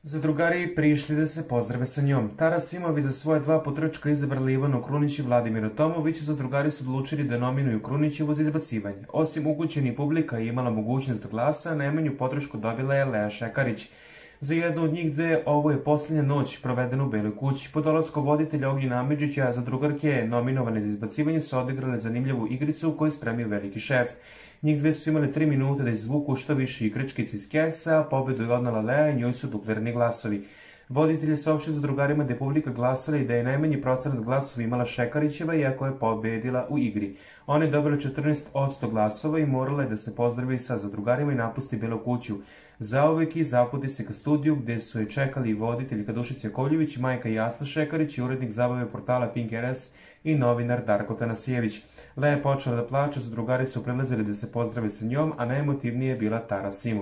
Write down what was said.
Zadrugari prišli da se pozdrave sa njom. Tara Simovi za svoje dva potrčka izabrali Ivanu Krunić i Vladimira Tomović, zadrugari su odlučili da nominuju Krunićevu za izbacivanje. Osim ukućeni publika je imala mogućnost da glasa, najmanju podršku dobila je Lea Šekarić. Za jednu od njih dve ovo je posljednja noć provedena u Beloj kući. Po dolasku voditelja Ognjena Amidžića, zadrugarke nominovane za izbacivanje su odigrale zanimljivu igricu koju je spremio veliki šef. Njih dve su imali 3 minute da izvuku što više igračkica iz kesa, pobedu je odnala Lea i njoj su duplirani glasovi. Voditelj je saopštio zadrugarima da je publika glasala i da je najmanji procenat glasova imala Šekarićeva, iako je pobedila u igri. Ona je dobila 14% glasova i morala je da se pozdravi sa zadrugarima i napusti Belu kuću. Zauvek i zaputi se ka studiju gde su je čekali voditelj Dušica Jakovljević, majka Jasna Šekarić i urednik zabave portala Pink RS i novinar Darko Tanasijević. Lea je počela da plače, zadrugari su prilazili da se pozdrave sa njom, a najemotivnije je bila Tara Simović.